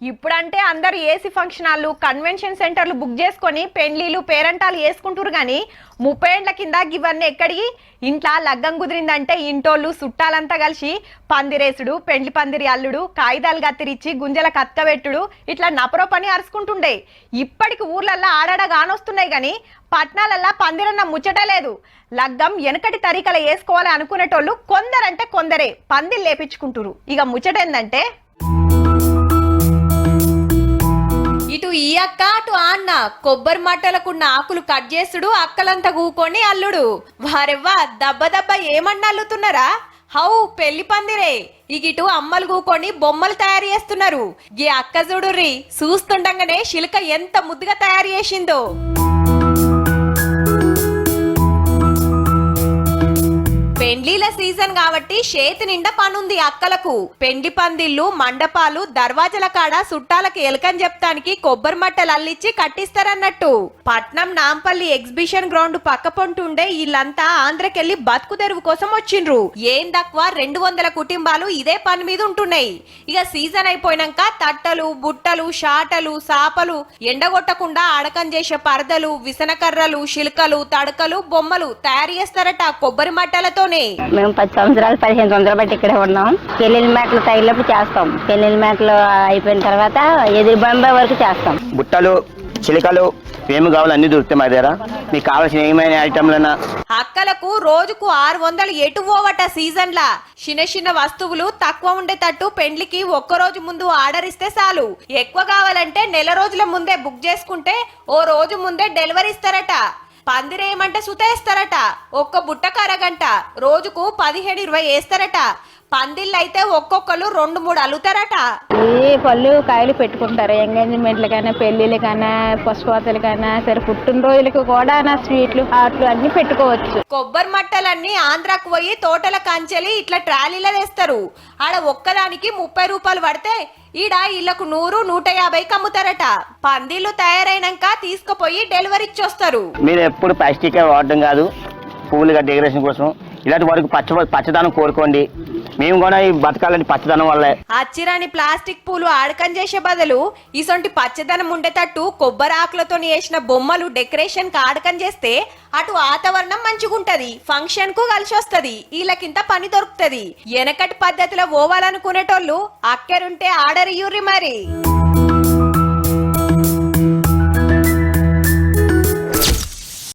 ఇప్పుడంటే అందరు AC function హాల్లు convention సెంటర్లు బుక్ చేసుకొని పెండ్లీలు పేరంటాలు వేసుకుంటారు గాని 30 ఏళ్ల కింద ఇవన్నీ ఎక్కడికి ఇంట్లో లగ్గం కుదిరిందంటే ఇంటోళ్ళు చుట్టాలంతా కలిసి పందిరేసుడు పెండ్లి పందిరి అల్లుడు కాగితాలు కత్తిరిచ్చి గుంజల కత్కబెట్టుడు ఇట్లా నపరో పని అరుచుకుంటుండే. ఇప్పటికి ఊర్లల్లో ఆడాడ గానొస్తున్నాయి గాని పట్నాలల్లా పందిరన్న ముచ్చట లేదు. లగ్గం వెనకటి తరీకల వేసుకోవాలి అనుకునేటోళ్ళు కొందరంటే కొందరే పందిలు లేపించుకుంటురు. ఇక ముచ్చట ఏందంటే ఇటు ఈ అక్క అటు అన్న కొబ్బరి మట్టలకున్న ఆకులు కట్ చేసుడు అక్కలంతా కూకొని అల్లుడు. వారెవ్వా దబ్బ దబ్బ ఏమన్నా అల్లుతున్నారా? హౌ పెళ్లి పందిరే. ఇగిటు అమ్మలు కూకొని బొమ్మలు తయారు చేస్తున్నారు. ఈ అక్క చూడుర్రి చూస్తుండగానే శిల్క ఎంత ముద్దుగా తయారు చేసిందో. పెండ్లీల సీజన్ కాబట్టి చేతి నిండా పనుంది అక్కలకు. పెండ్లి పందిళ్లు మండపాలు దర్వాజల కాడ చుట్టాలకు ఎలకని చెప్తానికి కొబ్బరి మట్టలు అల్లిచ్చి కట్టిస్తారన్నట్టు. పట్నం నాంపల్లి ఎగ్జిబిషన్ గ్రౌండ్ పక్క పొంటుండే వీళ్ళంతా ఆంధ్రకెళ్లి బతుకు తెరువు కోసం వచ్చిండ్రు. ఏం తక్కువ 200 కుటుంబాలు ఇదే పని మీద ఉంటున్నాయి. ఇక సీజన్ అయిపోయినాక తట్టలు బుట్టలు షాటలు సాపలు ఎండగొట్టకుండా అడకం చేసే పరదలు విసనకర్రలు శిల్కలు తడకలు బొమ్మలు తయారు చేస్తారట కొబ్బరి మట్టలతోనే. మేము 10 సంవత్సరాలు 15 సంవత్సరాలు బట్టి ఇక్కడే ఉన్నాం. పెళ్లిళ్ళ మేటలు తగిలినప్పుడు చేస్తాం. పెళ్లిళ్ళ మేటలు అయిపోయిన తర్వాత ఎదురు బొంబాయి వరకు చేస్తాం. బుట్టలు చిలికలు ఏమి కావాలి అన్ని దొరుకుతాయి మా దగ్గర. మీకు కావాల్సిన ఏమైనా ఐటమ్లన్నా. అక్కలకు రోజుకు 600 ఎటు పోవట సీజన్ లా. చిన్న చిన్న వస్తువులు తక్కువ ఉండేటట్టు పెండ్లికి ఒక్కరోజు ముందు ఆర్డర్ ఇస్తే చాలు. ఎక్కువ కావాలంటే నెల రోజుల ముందే బుక్ చేసుకుంటే ఓ రోజు ముందే డెలివరీ ఇస్తారట. పందిరేయమంటే సుతేస్తారట. ఒక్క బుట్టకు అరగంట రోజుకు 15-20 వేస్తారట. పందిళ్ళైతే ఒక్కొక్కరు 2-3 అల్లుతారట. ఈ పళ్ళు కాయలు పెట్టుకుంటారు. ఎంగేజ్మెంట్లకైనా పెళ్లిళ్ళకైనా పసుపుతలకైనా సరే పుట్టినరోజులకు కూడా స్వీట్లు హాట్లు అన్ని పెట్టుకోవచ్చు. కొబ్బరి మట్టలన్నీ ఆంధ్రాకు పోయి తోటల కంచెలి ఇట్లా ట్రాలీలో వేస్తారు. ఆడ ఒక్కదానికి 30 రూపాయలు పడితే ఈడ ఇళ్లకు 100-150 అమ్ముతారట. పందిళ్లు తయారైనాక తీసుకుపోయి డెలివరీ ఇచ్చొస్తారు. మీరు ఎప్పుడు ప్లాస్టిక్ వాడడం కాదు, పువ్వులుగా డెకరేషన్ కోసం ఇలాంటి వరకు పచ్చదనం కోరుకోండి. మేము కూడా ఈ బతకాలని పచ్చదనం వల్లే. అచ్చిరాని ప్లాస్టిక్ పూలు ఆడకం చేసే బదులు ఇసొంటి పచ్చదనం ఉండేటట్టు కొబ్బరి ఆకులతో వేసిన బొమ్మలు డెకరేషన్ కి ఆడకం చేస్తే అటు వాతావరణం మంచిగుంటది, ఫంక్షన్ కు కలిసి వస్తది, వీళ్ళకింత పని దొరుకుతది. వెనకటి పద్ధతిలో పోవాలనుకునేటోళ్ళు అక్కరుంటే ఆర్డర్ ఇయ్యుర్రి మరి.